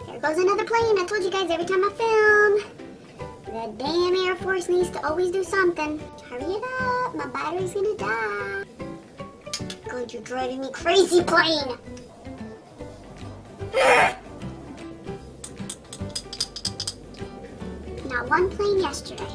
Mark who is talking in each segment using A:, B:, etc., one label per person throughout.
A: There goes another plane. I told you guys every time I film. The damn Air Force needs to always do something. Hurry it up. My battery's gonna die. God, you're driving me crazy, plane. Not one plane yesterday.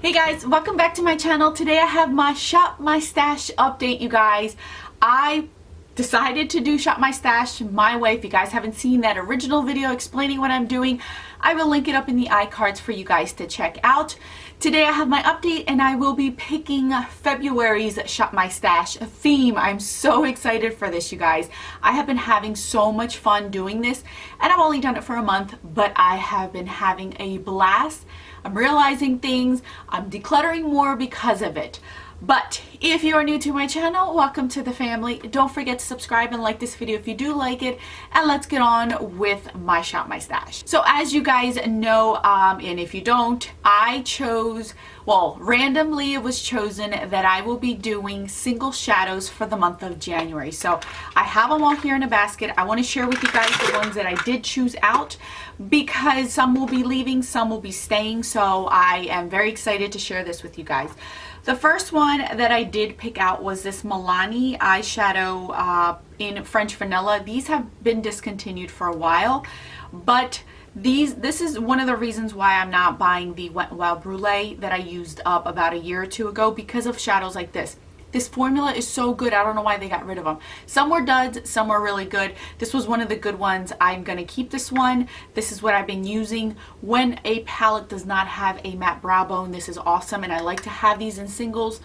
B: Hey guys, welcome back to my channel. Today I have my Shop My Stash update, you guys. I decided to do Shop My Stash my way. If you guys haven't seen that original video explaining what I'm doing, I will link it up in the iCards for you guys to check out. Today I have my update and I will be picking February's Shop My Stash theme. I'm so excited for this, you guys. I have been having so much fun doing this, and I've only done it for a month, but I have been having a blast. I'm realizing things. I'm decluttering more because of it. But if you are new to my channel, welcome to the family. Don't forget to subscribe and like this video if you do like it, and let's get on with my Shop My Stash. So as you guys know, and if you don't, I chose, well, randomly it was chosen that I will be doing single shadows for the month of January. So I have them all here in a basket. I want to share with you guys the ones that I did choose out, because some will be leaving, some will be staying. So I am very excited to share this with you guys. The first one that I did pick out was this Milani eyeshadow in French Vanilla. These have been discontinued for a while, but this is one of the reasons why I'm not buying the Wet n Wild Brulee that I used up about a year or two ago, because of shadows like this. This formula is so good. I don't know why they got rid of them. Some were duds, some were really good. This was one of the good ones. I'm going to keep this one. This is what I've been using when a palette does not have a matte brow bone. This is awesome, and I like to have these in singles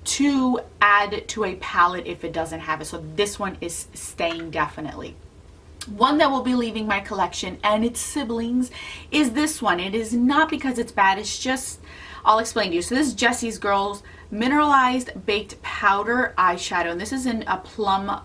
B: to add to a palette if it doesn't have it. So this one is staying definitely. One that will be leaving my collection and its siblings is this one. It is not because it's bad, it's just, I'll explain to you. So this is Jessie's Girls Mineralized Baked Powder Eyeshadow, and this is in a Plum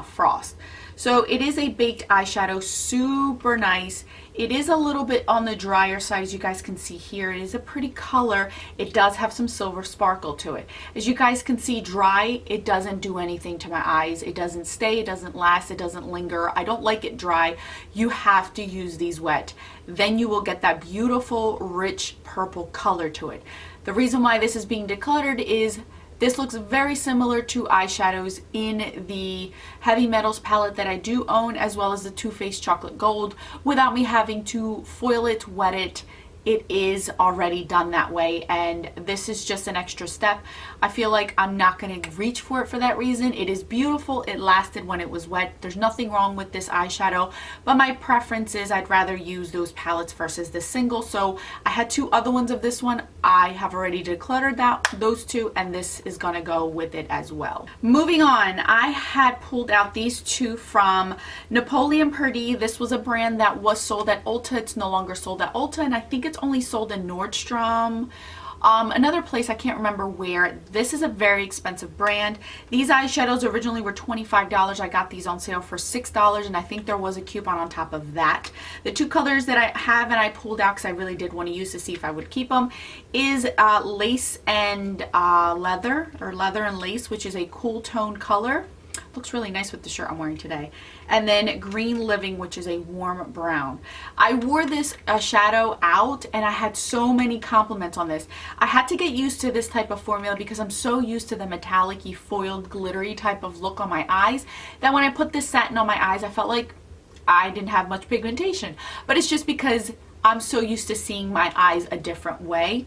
B: Frost. So it is a baked eyeshadow, super nice. It is a little bit on the drier side, as you guys can see here. It is a pretty color. It does have some silver sparkle to it. As you guys can see, dry, it doesn't do anything to my eyes. It doesn't stay, it doesn't last, it doesn't linger. I don't like it dry. You have to use these wet. Then you will get that beautiful, rich purple color to it. The reason why this is being decluttered is this looks very similar to eyeshadows in the Heavy Metals palette that I do own, as well as the Too Faced Chocolate Gold, without me having to foil it, wet it. It is already done that way, and this is just an extra step. I feel like I'm not going to reach for it for that reason. It is beautiful. It lasted when it was wet. There's nothing wrong with this eyeshadow, but my preference is I'd rather use those palettes versus the single. So I had two other ones of this one. I have already decluttered those two, and this is going to go with it as well. Moving on, I had pulled out these two from Napoleon Perdis. This was a brand that was sold at Ulta. It's no longer sold at Ulta, and I think it's only sold in Nordstrom. Another place, I can't remember where. This is a very expensive brand. These eyeshadows originally were $25. I got these on sale for $6, and I think there was a coupon on top of that. The two colors that I have and I pulled out because I really did want to use to see if I would keep them is lace and leather, or leather and lace, which is a cool tone color. Looks really nice with the shirt I'm wearing today. And then Green Living, which is a warm brown. I wore this shadow out and I had so many compliments on this. I had to get used to this type of formula because I'm so used to the metallic-y, foiled, glittery type of look on my eyes that when I put this satin on my eyes, I felt like I didn't have much pigmentation. But it's just because I'm so used to seeing my eyes a different way.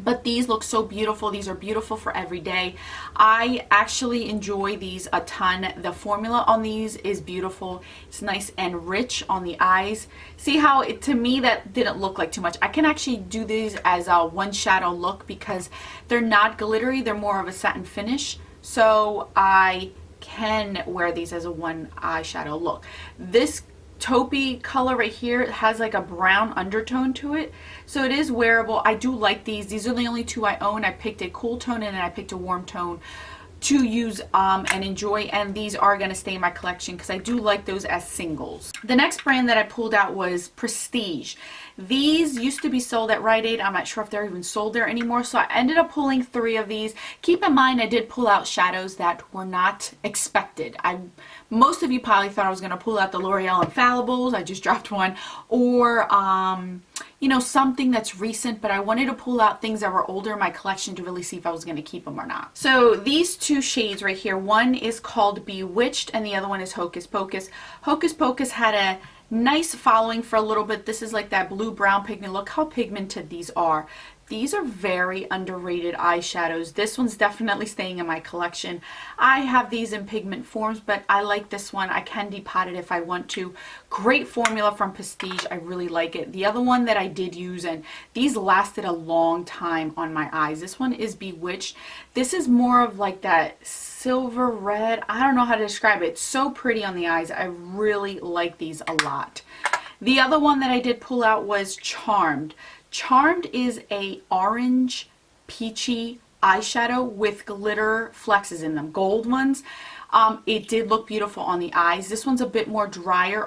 B: But these look so beautiful. These are beautiful for every day. I actually enjoy these a ton. The formula on these is beautiful. It's nice and rich on the eyes. See how to me that didn't look like too much. I can actually do these as a one shadow look because they're not glittery. They're more of a satin finish. So I can wear these as a one eyeshadow look. This taupey color right here has like a brown undertone to it, so it is wearable. I do like these. These are the only two I own. I picked a cool tone and I picked a warm tone to use and enjoy, and these are going to stay in my collection because I do like those as singles. The next brand that I pulled out was Prestige. These used to be sold at Rite Aid. I'm not sure if they're even sold there anymore, so I ended up pulling 3 of these. Keep in mind I did pull out shadows that were not expected. Most of you probably thought I was going to pull out the L'Oreal Infallibles. I just dropped one. Or you know, something that's recent, but I wanted to pull out things that were older in my collection to really see if I was going to keep them or not. So these 2 shades right here, one is called Bewitched and the other one is Hocus Pocus. Hocus Pocus had a nice following for a little bit. This is like that blue-brown pigment. Look how pigmented these are. These are very underrated eyeshadows. This one's definitely staying in my collection. I have these in pigment forms, but I like this one. I can depot it if I want to. Great formula from Prestige. I really like it. The other one that I did use, and these lasted a long time on my eyes. This one is Bewitched. This is more of like that silver red. I don't know how to describe it. It's so pretty on the eyes. I really like these a lot. The other one that I did pull out was Charmed. Charmed is a orange peachy eyeshadow with glitter flexes in them, gold ones. It did look beautiful on the eyes. This one's a bit more drier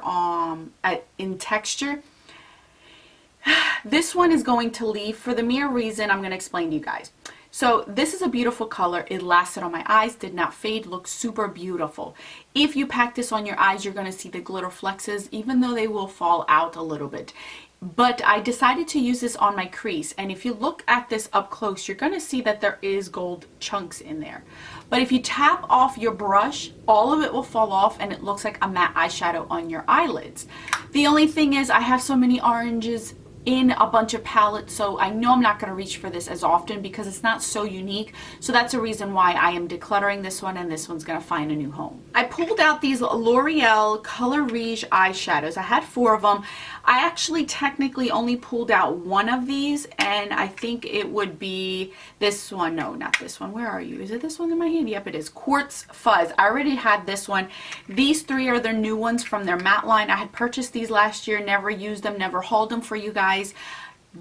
B: in texture. This one is going to leave for the mere reason I'm going to explain to you guys. So this is a beautiful color. It lasted on my eyes, did not fade, looks super beautiful. If you pack this on your eyes, you're going to see the glitter flexes, even though they will fall out a little bit. But I decided to use this on my crease, and if you look at this up close, you're going to see that there is gold chunks in there. But if you tap off your brush, all of it will fall off and it looks like a matte eyeshadow on your eyelids. The only thing is I have so many oranges in a bunch of palettes, so I know I'm not going to reach for this as often because it's not so unique. So that's a reason why I am decluttering this one, and this one's going to find a new home. I pulled out these L'Oreal Color Rouge eyeshadows. I had 4 of them. I actually technically only pulled out 1 of these, and I think it would be this one. No, not this one. Where are you? Is it this one in my hand? Yep, it is. Quartz Fuzz. I already had this one. These 3 are their new ones from their matte line. I had purchased these last year, never used them, never hauled them for you guys.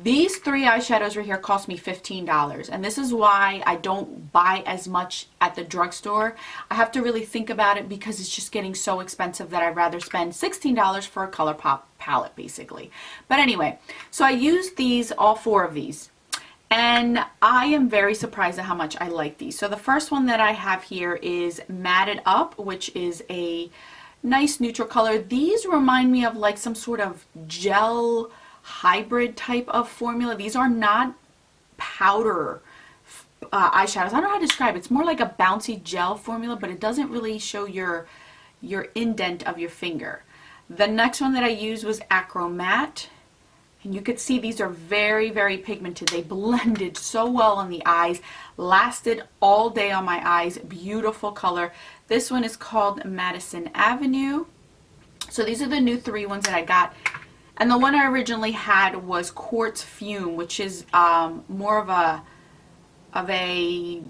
B: These 3 eyeshadows right here cost me $15, and this is why I don't buy as much at the drugstore. I have to really think about it because it's just getting so expensive that I'd rather spend $16 for a ColourPop palette basically. But anyway, so I used these, all 4 of these, and I am very surprised at how much I like these. So the first one that I have here is Matted Up, which is a nice neutral color. These remind me of like some sort of gel hybrid type of formula. These are not powder eyeshadows. I don't know how to describe it. It's more like a bouncy gel formula, but it doesn't really show your indent of your finger. The next one that I used was acro-matte, and you could see these are very, very pigmented. They blended so well on the eyes, lasted all day on my eyes. Beautiful color. This one is called Madison Avenue. So these are the new 3 ones that I got. And the one I originally had was Quartz Fume, which is more of a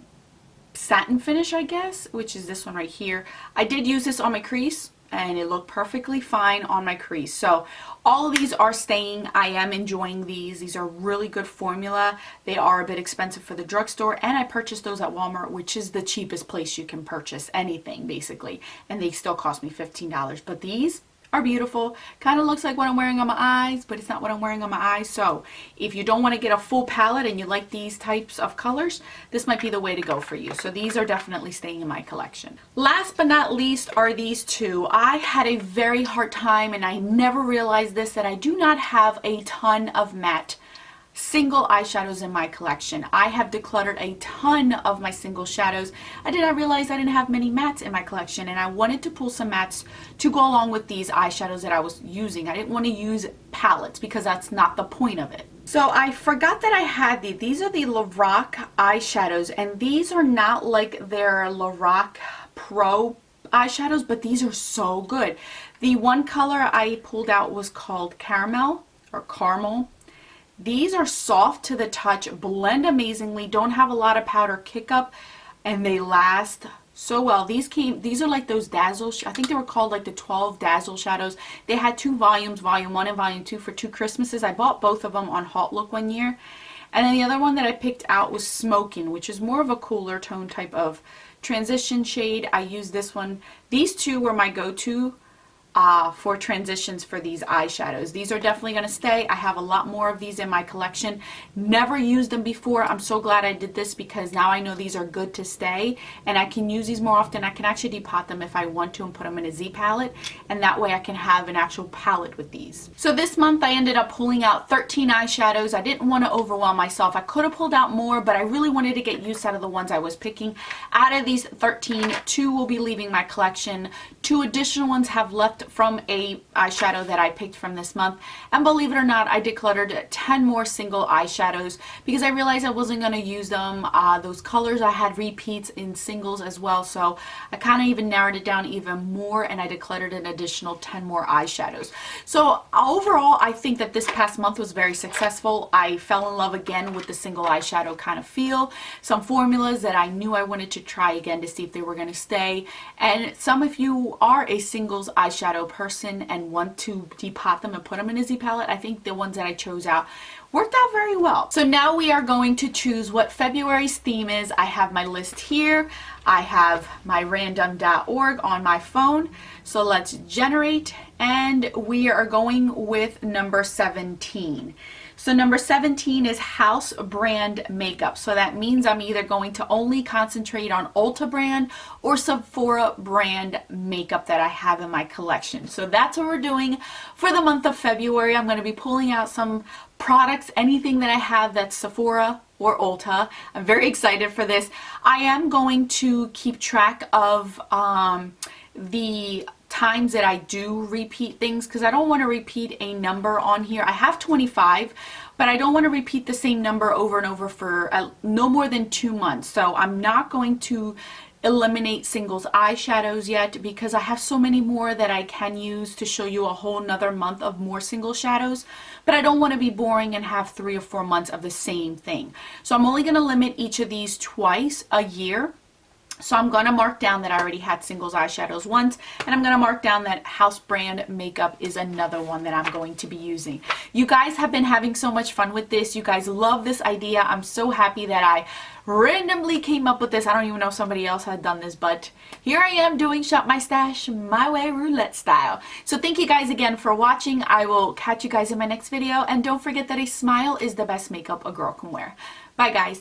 B: satin finish, I guess, which is this one right here. I did use this on my crease, and it looked perfectly fine on my crease. So all of these are staying. I am enjoying these. These are really good formula. They are a bit expensive for the drugstore, and I purchased those at Walmart, which is the cheapest place you can purchase anything basically, and they still cost me $15. But these are beautiful. Kind of looks like what I'm wearing on my eyes, but it's not what I'm wearing on my eyes. So if you don't want to get a full palette and you like these types of colors, this might be the way to go for you. So these are definitely staying in my collection. Last but not least are these 2. I had a very hard time, and I never realized this, that I do not have a ton of matte single eyeshadows in my collection. I have decluttered a ton of my single shadows. I did not realize I didn't have many mattes in my collection, and I wanted to pull some mattes to go along with these eyeshadows that I was using. I didn't want to use palettes because that's not the point of it. So I forgot that I had these. These are the LORAC eyeshadows, and these are not like their LORAC Pro eyeshadows, but these are so good. The one color I pulled out was called Caramel or Caramel. These are soft to the touch, blend amazingly, don't have a lot of powder kick up, and they last so well. These are like those Dazzle, I think they were called like the 12 Dazzle shadows. They had 2 volumes, volume 1 and volume 2 for 2 Christmases. I bought both of them on Hot Look one year. And then the other one that I picked out was Smokin, which is more of a cooler tone type of transition shade. I use this one. These two were my go-to for transitions for these eyeshadows. These are definitely going to stay. I have a lot more of these in my collection. Never used them before. I'm so glad I did this because now I know these are good to stay and I can use these more often. I can actually depot them if I want to and put them in a Z palette, and that way I can have an actual palette with these. So this month I ended up pulling out 13 eyeshadows. I didn't want to overwhelm myself. I could have pulled out more, but I really wanted to get use out of the ones I was picking. Out of these 13, 2 will be leaving my collection. 2 additional ones have left from a eyeshadow that I picked from this month, and believe it or not, I decluttered 10 more single eyeshadows because I realized I wasn't going to use them. Those colors I had repeats in singles as well, so I kind of even narrowed it down even more, and I decluttered an additional 10 more eyeshadows. So overall, I think that this past month was very successful. I fell in love again with the single eyeshadow kind of feel. Some formulas that I knew I wanted to try again to see if they were going to stay, and some, if you are a singles eyeshadow person and want to depot them and put them in a Z palette, I think the ones that I chose out worked out very well. So now we are going to choose what February's theme is. I have my list here. I have my random.org on my phone. So let's generate, and we are going with number 17. So number 17 is house brand makeup. So that means I'm either going to only concentrate on Ulta brand or Sephora brand makeup that I have in my collection. So that's what we're doing for the month of February. I'm going to be pulling out some products, anything that I have that's Sephora or Ulta. I'm very excited for this. I am going to keep track of the times that I do repeat things because I don't want to repeat a number on here. I have 25, but I don't want to repeat the same number over and over for no more than 2 months. So I'm not going to eliminate singles eyeshadows yet because I have so many more that I can use to show you a whole nother month of more single shadows, but I don't want to be boring and have 3 or 4 months of the same thing. So I'm only going to limit each of these twice a year. So I'm going to mark down that I already had singles eyeshadows once, and I'm going to mark down that house brand makeup is another one that I'm going to be using. You guys have been having so much fun with this. You guys love this idea. I'm so happy that I randomly came up with this. I don't even know if somebody else had done this, but here I am doing Shop My Stash my way, roulette style. So thank you guys again for watching. I will catch you guys in my next video, and don't forget that a smile is the best makeup a girl can wear. Bye guys.